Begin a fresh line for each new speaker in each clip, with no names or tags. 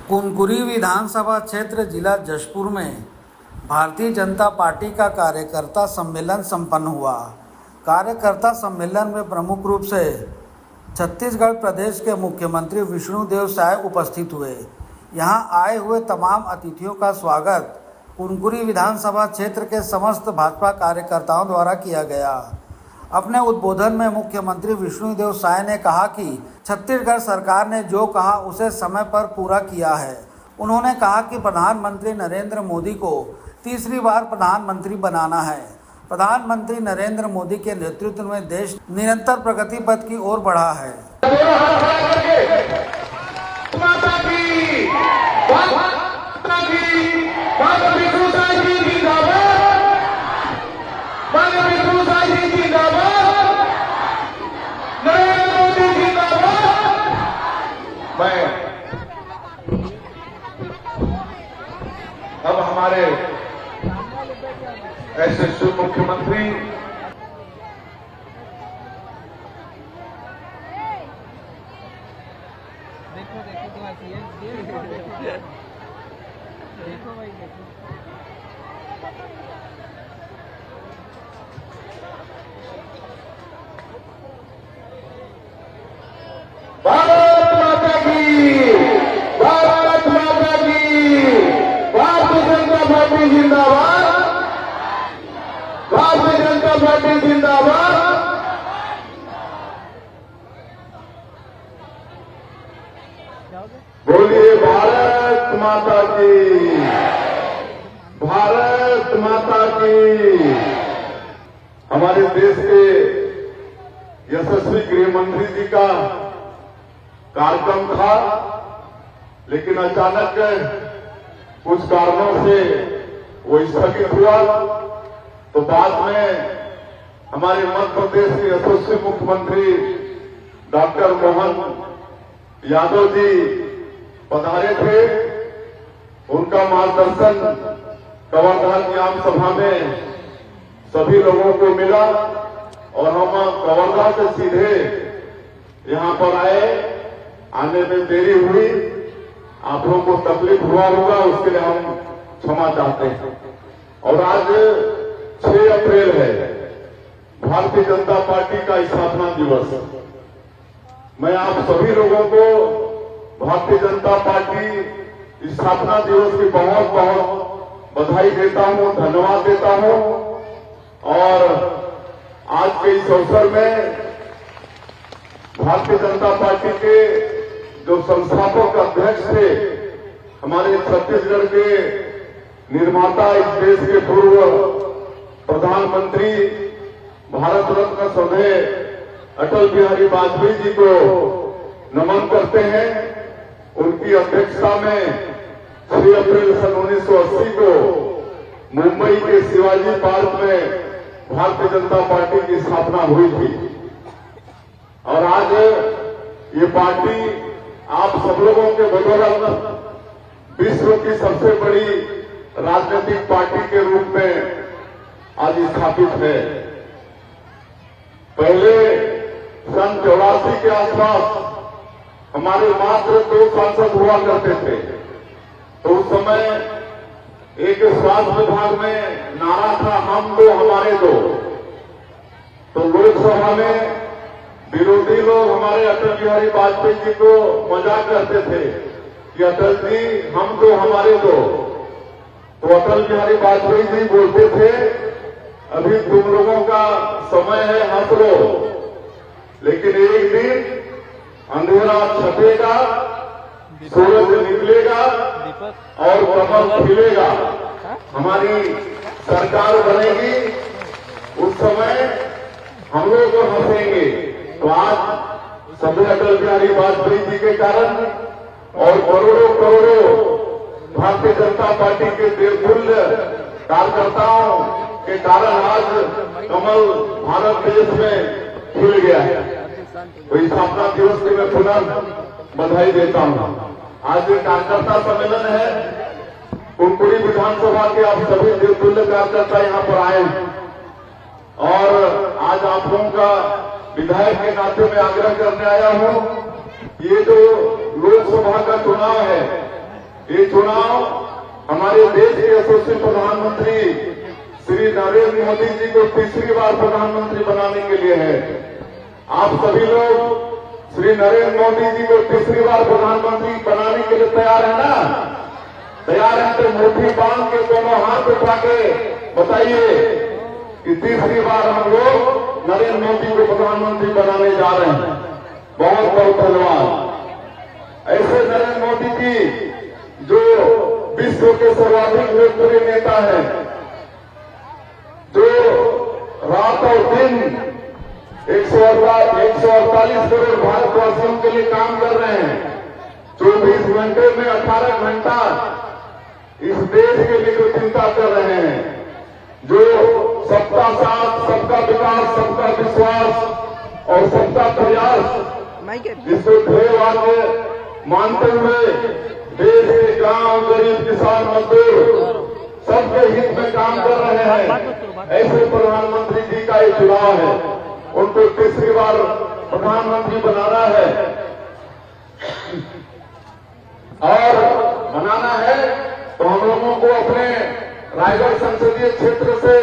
कुनकुरी विधानसभा क्षेत्र जिला जशपुर में भारतीय जनता पार्टी का कार्यकर्ता सम्मेलन संपन्न हुआ। कार्यकर्ता सम्मेलन में प्रमुख रूप से छत्तीसगढ़ प्रदेश के मुख्यमंत्री विष्णुदेव साय उपस्थित हुए। यहां आए हुए तमाम अतिथियों का स्वागत कुनकुरी विधानसभा क्षेत्र के समस्त भाजपा कार्यकर्ताओं द्वारा किया गया। अपने उद्बोधन में मुख्यमंत्री विष्णुदेव साय ने कहा कि छत्तीसगढ़ सरकार ने जो कहा उसे समय पर पूरा किया है। उन्होंने कहा कि प्रधानमंत्री नरेंद्र मोदी को तीसरी बार प्रधानमंत्री बनाना है। प्रधानमंत्री नरेंद्र मोदी के नेतृत्व में देश निरंतर प्रगति पथ की ओर बढ़ा है।
अब हमारे ऐसे शुभ मुख्यमंत्री भारत माता की, भारत माता की, भारतीय जनता पार्टी जिंदाबाद, भारतीय जनता पार्टी जिंदाबाद। बोलिए भारत माता की, भारत माता की। हमारे देश के यशस्वी गृह मंत्री जी का कार्यक्रम था, लेकिन अचानक कुछ कारणों से वो स्थगित हुआ। तो बाद में हमारे मध्य प्रदेश के यशस्वी मुख्यमंत्री डॉक्टर मोहन यादव जी पधारे थे। उनका मार्गदर्शन कवर्धा की आम सभा में सभी लोगों को मिला और हम कवर्धा से सीधे यहां पर आए। आने में देरी हुई, आप लोगों को तकलीफ हुआ होगा, उसके लिए हम क्षमा चाहते हैं। और आज 6 अप्रैल है, भारतीय जनता पार्टी का स्थापना दिवस। मैं आप सभी लोगों को भारतीय जनता पार्टी स्थापना दिवस की बहुत बहुत बधाई देता हूं, धन्यवाद देता हूं। और आज के इस अवसर में भारतीय जनता पार्टी के जो संस्थापक अध्यक्ष थे, हमारे छत्तीसगढ़ के निर्माता, इस देश के पूर्व प्रधानमंत्री, भारत रत्न श्रद्धेय अटल बिहारी वाजपेयी जी को नमन करते हैं। उनकी अध्यक्षता में 6 अप्रैल सन 1980 को मुंबई के शिवाजी पार्क में भारतीय जनता पार्टी की स्थापना हुई थी। और आज ये पार्टी आप सब लोगों के बदौलत विश्व की सबसे बड़ी राजनीतिक पार्टी के रूप में आज स्थापित है। पहले सन 84 के आसपास हमारे मात्र 2 सांसद हुआ करते थे। तो उस समय एक स्वास्थ्य विभाग में नारा था, हम 2 हमारे 2। तो लोकसभा में विरोधी लोग हमारे अटल बिहारी वाजपेयी जी को मजाक करते थे कि अटल जी हम 2 हमारे 2। तो अटल बिहारी वाजपेयी जी बोलते थे, अभी तुम लोगों का समय है, हंस लो, लेकिन एक दिन अंधेरा छपेगा, सूरज निकलेगा और कमल खिलेगा, हमारी सरकार बनेगी, उस समय हम लोग को हंसेंगे। तो आज सभी अटल बिहारी वाजपेयी जी के कारण और करोड़ों करोड़ों भारतीय जनता पार्टी के देवतुल्य कार्यकर्ताओं के कारण आज कमल भारत देश में खिल गया है। तो स्थापना दिवस की मैं पुनः बधाई देता हूं। आज ये कार्यकर्ता सम्मेलन है, कुनकुरी विधानसभा के आप सभी देवतुल्य कार्यकर्ता यहां पर आए हैं। और आज आप लोगों का विधायक के नाते में आग्रह करने आया हूं, ये जो लोकसभा का चुनाव है ये चुनाव हमारे देश के यशस्वी प्रधानमंत्री श्री नरेंद्र मोदी जी को तीसरी बार प्रधानमंत्री बनाने के लिए है। आप सभी लोग श्री नरेंद्र मोदी जी को तीसरी बार प्रधानमंत्री बनाने के लिए तैयार है ना? तैयार है तो मुट्ठी बांध के दोनों हाथ उठा के बताइए कि तीसरी बार हम लोग नरेंद्र मोदी को प्रधानमंत्री बनाने जा रहे हैं। बहुत बहुत धन्यवाद। ऐसे नरेंद्र मोदी जी जो विश्व के सर्वाधिक लोकप्रिय नेता है, जो रात और दिन 148 करोड़ भारतवासियों के लिए काम कर रहे हैं, 24 घंटे में 18 घंटा इस देश के लिए जो चिंता कर रहे हैं, जो सबका साथ, सबका विकास, सबका विश्वास और सबका प्रयास जिसको ध्येयवाद मानते हुए देश के गांव, गरीब, किसान, मजदूर सबके हित में काम कर रहे हैं, ऐसे प्रधानमंत्री जी का ये चुनाव है। उनको तीसरी बार प्रधानमंत्री बनाना है और बनाना है तो हम लोगों को अपने रायगढ़ संसदीय क्षेत्र से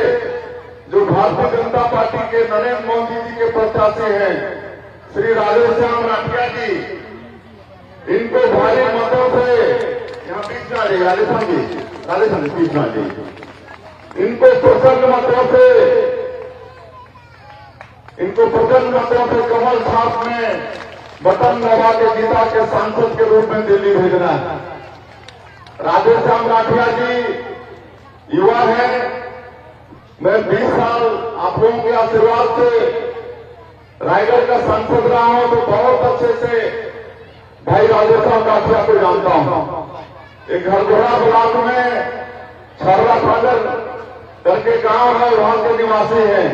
जो भारतीय जनता पार्टी के नरेंद्र मोदी जी के प्रत्याशी हैं श्री राधेश्याम राठिया जी, इनको भारी मतों से यहाँ बीच में आ जाइए, राधेश्याम जी बीच में आ जाइए, इनको प्रचंड मतों से कमल छाप में बटन दबा के गीता के सांसद के रूप में दिल्ली भेजना है। राधेश्याम राठिया जी युवा है। मैं 20 साल आप लोगों के आशीर्वाद से रायगढ़ का सांसद रहा हूं, तो बहुत अच्छे से भाई राधेश्याम राठिया को जानता हूं। एक हरदोरा ब्लॉक में छर्रा सागर करके गांव है, वहां के निवासी हैं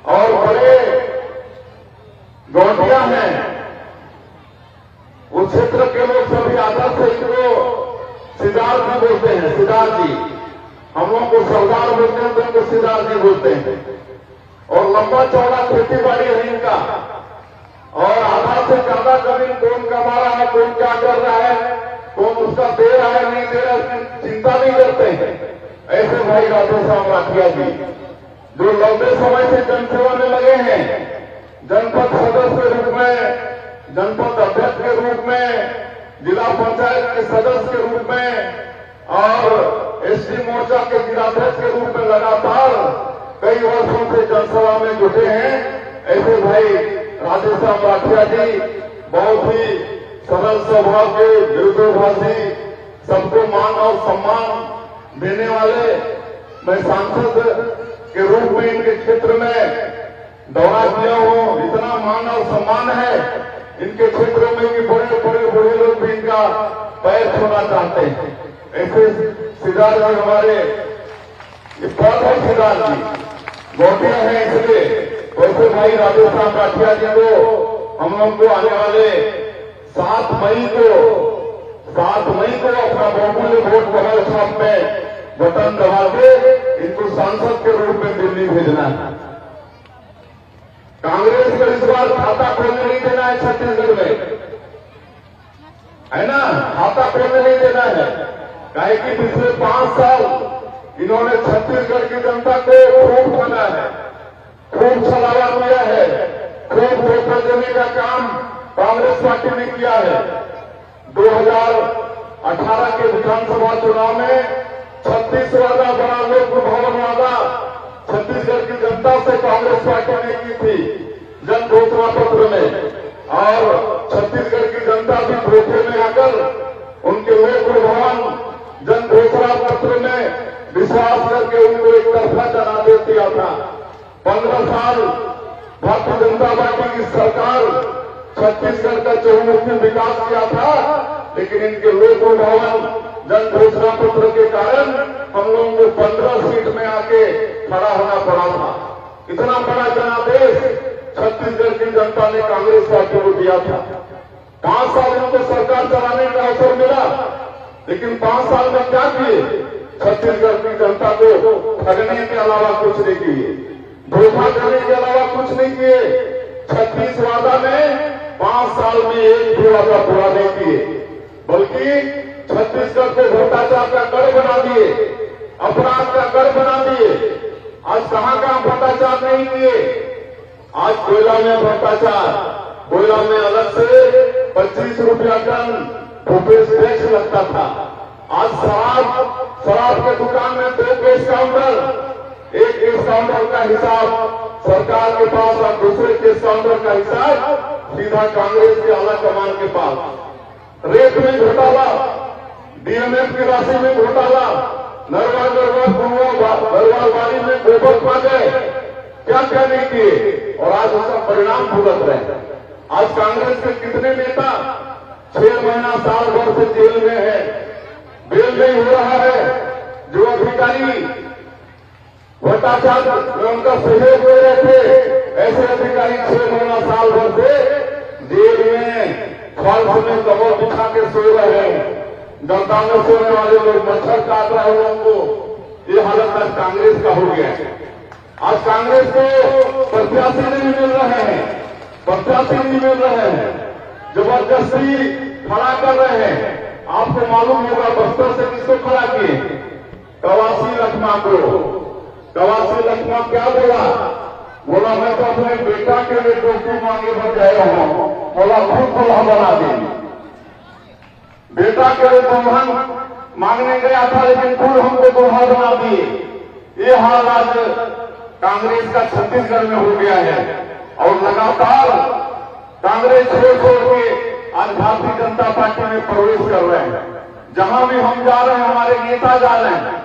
और बड़े गौटिया हैं। उस क्षेत्र के लोग सभी आदर से इनको सिद्धार्थ जी बोलते हैं, सिद्धार्थ जी। हम लोग को सरदार बोलते हैं तो इनको सिद्धार्थ जी बोलते हैं। और लंबा चौड़ा खेती बाड़ी है इनका और आधा से ज्यादा जमीन कौन कमा रहा है, कौन क्या कर रहा है, कौन उसका दे रहा है नहीं दे रहा है, चिंता नहीं करते हैं। ऐसे भाई राधेश्याम राठिया जी जो लंबे समय से जनसेवा में लगे हैं, जनपद सदस्य के रूप में, जनपद अध्यक्ष के रूप में, जिला पंचायत के सदस्य के रूप में और एसटी मोर्चा के जिलाध्यक्ष के रूप में लगातार कई वर्षों से जनसभा में जुटे हैं। ऐसे भाई राधेश्याम राठिया जी बहुत ही सरल स्वभाव के, विरोधाभासी, सबको मान और सम्मान देने वाले। मैं सांसद के रूप में इनके क्षेत्र में दौरा किया हूं, इतना मान और सम्मान है इनके क्षेत्रों में कि बड़े बड़े बूढ़े लोग भी इनका पैर छूना चाहते हैं। ऐसे सिद्धार्थ जी हमारे बहुत है, सिद्धार्थ जी गौटिया है, इसलिए वैसे भाई राधेश्याम राठिया जी को हम लोग को आने वाले 7 मई को अपना बहुमूल्य वोट कमल छाप में बटन दबा के इनको सांसद के रूप में दिल्ली भेजना है। कांग्रेस को इस बार खाता खोलने नहीं देना है छत्तीसगढ़ में, है ना? खाता खोलने नहीं देना है, काहे कि पिछले 5 साल इन्होंने छत्तीसगढ़ की जनता को खूब ठगा है, खूब छलावा किया है, खूब धोखा देने का काम कांग्रेस पार्टी ने किया है। 2018 के विधानसभा चुनाव में 36 वादा बड़ा लोक भवन वादा छत्तीसगढ़ की जनता से कांग्रेस पार्टी ने की थी जन घोषणा पत्र में, और छत्तीसगढ़ की जनता भी धोखे में आकर उनके लोक भवन जन घोषणा पत्र में विश्वास करके उनको एक तरफा चला दे दिया था। 15 साल भारतीय जनता पार्टी की सरकार छत्तीसगढ़ का चहुमुखी विकास किया था, लेकिन इनके लोक भवन जन घोषणा पत्र के कारण हम लोगों को 15 सीट में आके खड़ा होना पड़ा था। इतना बड़ा जनादेश छत्तीसगढ़ की जनता ने कांग्रेस पार्टी को दिया था। 5 साल इनको सरकार चलाने का अवसर मिला, लेकिन 5 साल में क्या किए? छत्तीसगढ़ की जनता को ठगने के अलावा कुछ नहीं किए, धोखा करने के अलावा कुछ नहीं किए। 36 वादा में 5 साल में एक भी वादा पूरा नहीं किए, बल्कि छत्तीसगढ़ को भ्रष्टाचार का गढ़ बना दिए, अपराध का गढ़ बना दिए। आज कहां भ्रष्टाचार नहीं किए। आज कोयला में भ्रष्टाचार, कोयला में अलग से 25 रुपया टन भूपेश टैक्स लगता था। आज शराब के दुकान में 2 केस काउंटर, एक केस काउंटर का हिसाब सरकार के पास और दूसरे केस काउंटर का हिसाब सीधा कांग्रेस के आला कमान के पास। रेत में घोटाला, डीएमएफ की राशि में घोटाला, नरवा गरवालवाड़ी में गोबर पा गए, क्या क्या नहीं किए और आज उसका परिणाम भुगत रहे। आज कांग्रेस के कितने नेता 6 महीना साल भर से जेल में है, बेल नहीं हो रहा है। जो अधिकारी भ्रष्टाचार में उनका सहयोग दे रहे थे, ऐसे अधिकारी 6 महीना साल भर से जेल में फालतू में कमर बिछा के सो रहे हैं। जनता में सोने वाले लोग मच्छर काट रहे हैं लोगों को। ये हालत आज कांग्रेस का हो गया है। आज कांग्रेस को प्रत्याशी नहीं मिल रहे हैं, प्रत्याशी नहीं मिल रहे हैं, जबरदस्ती खड़ा कर रहे हैं। आपको मालूम होगा बस्तर से किसको खड़ा किए? कवासी लखमा को। कवासी लखमा क्या बोला मैं तो अपने बेटा के लिए टोपी मांगे बन गया हूं। बोला खुद दुल्हा बना देंगे। बेटा के लिए दुल्हन मांगने गया था लेकिन खुद हमको दुल्हा बना दिए। ये हाल आज कांग्रेस का छत्तीसगढ़ में हो गया है और लगातार कांग्रेस छोड़ के आज भारतीय जनता पार्टी में प्रवेश कर रहे हैं। जहां भी हम जा रहे हैं, हमारे नेता जा रहे हैं,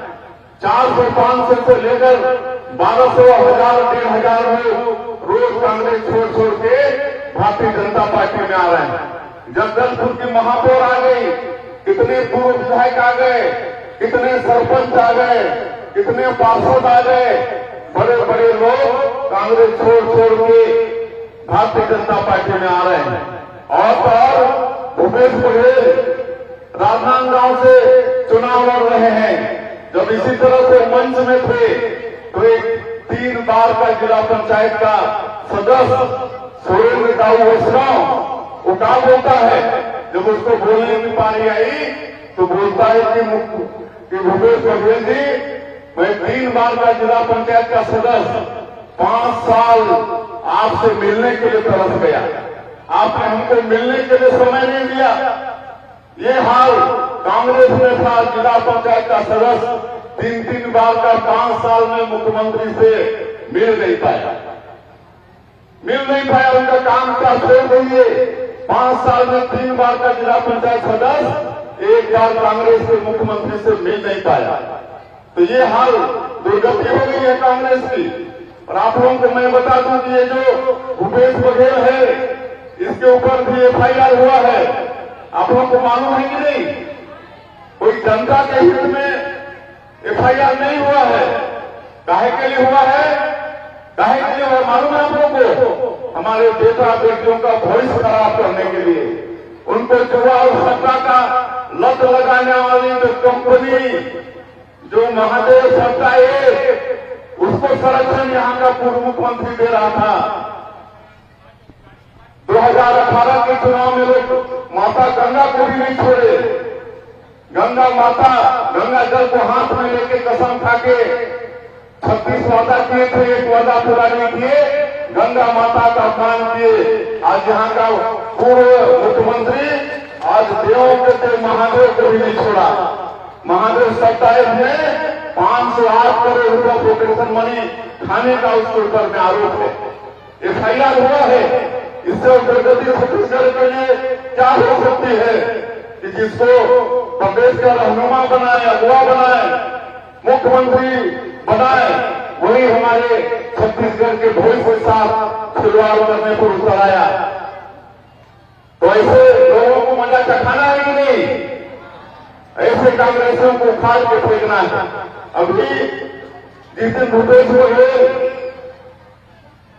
400-500 से लेकर 1200, 1000, 1500 लोग रोज कांग्रेस छोड़ के भारतीय जनता पार्टी में आ रहे हैं। जगदलपुर की महापौर आ गई, कितने पूर्व विधायक आ गए, कितने सरपंच आ गए, कितने पार्षद आ गए, बड़े बड़े लोग कांग्रेस छोड़ के भारतीय जनता पार्टी में आ रहे हैं। और भूपेश बघेल राजनांदगांव से चुनाव लड़ रहे हैं। जब इसी तरह से मंच में थे तो एक 3 बार का जिला पंचायत का सदस्य सुरेंद्र दाऊ वैष्णव वो क्या बोलता है, जब उसको बोलने की पारी आई तो बोलता है कि भूपेश बघेल जी, मैं 3 बार का जिला पंचायत का सदस्य 5 साल आपसे मिलने के लिए तरस गया, आपने हमको मिलने के लिए समय नहीं दिया। ये हाल कांग्रेस में था। जिला पंचायत का सदस्य 3 बार का 5 साल में मुख्यमंत्री से मिल नहीं पाया, उनका काम क्या छोड़ दिए। 5 साल में 3 बार का जिला पंचायत सदस्य 1 बार कांग्रेस के मुख्यमंत्री से मिल नहीं पाया। तो ये हाल दुर्गति हो गई है कांग्रेस की। और आप लोगों को मैं बता दूं कि ये जो भूपेश बघेल है, इसके ऊपर भी एफआईआर हुआ है। आप लोगों को मालूम है कि नहीं? कोई जनता के हित में एफआईआर नहीं हुआ है। काहे के लिए हुआ है? काहे के लिए हुआ मालूम है आप लोगों को? हमारे बेटा बेटियों का भविष्य खराब करने के लिए, उनको जुआ और सट्टा का लत लगाने वाली जो कंपनी, जो महादेव सट्टा है, उसको संरक्षण यहाँ का पूर्व मुख्यमंत्री दे रहा था। 2018 के चुनाव में लोग माता गंगा को भी नहीं छोड़े। गंगा माता गंगा जल को हाथ में लेके कसम खा के 36 वादा किए थे, एक वादा पूरा नहीं किए, गंगा माता का अपमान किए। आज यहाँ का पूर्व मुख्यमंत्री आज देवों के महादेव को भी नहीं छोड़ा। महादेव सत्ताएं ने 508 करोड़ रुपया प्रोटेक्शन मनी खाने का उसके ऊपर में आरोप है। एफआईआर हुआ है। इससे प्रगति छत्तीसगढ़ के लिए क्या हो सकती है कि जिसको प्रदेश का रहनुमा बनाए, अगुवा बनाए, मुख्यमंत्री बनाए, वही हमारे छत्तीसगढ़ के भविष्य के साथ खिलवाड़ करने पर उतर आया। तो ऐसे लोगों को मजा चखाना है कि नहीं? ऐसे कांग्रेसियों को उखाड़ के फेंकना है। अभी जिस दिन भूपेश बघेल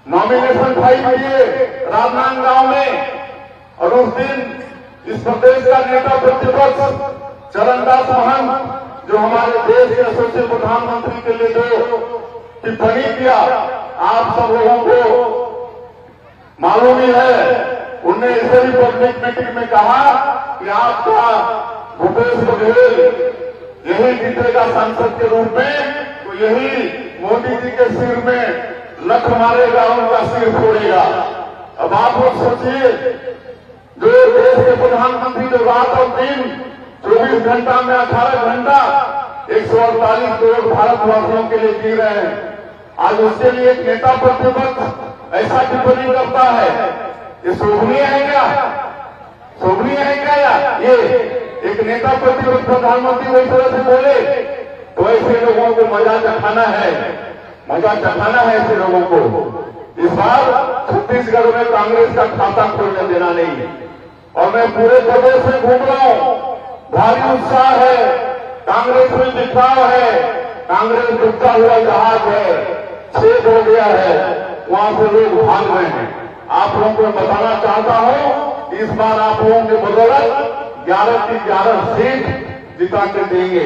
नॉमिनेशन फाइल किए राजनांदगांव में, और उस दिन इस प्रदेश का नेता प्रतिपक्ष चरणदास महंत, जो हमारे देश के यशस्वी प्रधानमंत्री के लिए जो टिप्पणी किया, आप सब लोगों को मालूम ही है। उनने इसे भी पब्लिक मीटिंग में कहा कि आपका भूपेश बघेल यही जीतेगा सांसद के रूप में, तो यही मोदी जी के सिर में लठ मारेगा, उनका सिर फोड़ेगा। अब आप लोग सोचिए, जो देश के प्रधानमंत्री जो रात और दिन 24 घंटा में 18 घंटा 148 करोड़ भारतवासियों के लिए जी रहे हैं, आज उसके लिए एक नेता प्रतिपक्ष ऐसा टिप्पणी करता है, ये शोभनीय है क्या? शोभनीय है क्या? ये एक नेता प्रतिपक्ष प्रधानमंत्री वही तरह से बोले, तो ऐसे लोगों को मजा चखाना है, मजा चखाना है ऐसे लोगों को। इस बार छत्तीसगढ़ में कांग्रेस का खाता खोलने देना नहीं। और मैं पूरे प्रदेश में घूम रहा हूं, भारी उत्साह है, कांग्रेस में दिखाव है, कांग्रेस डूबता हुआ जहाज है, छेद हो गया है, वहां से लोग भाग रहे हैं। आप लोगों को बताना चाहता हूं, इस बार आप लोगों के बदौलत 11 की 11 सीट जिता के देंगे।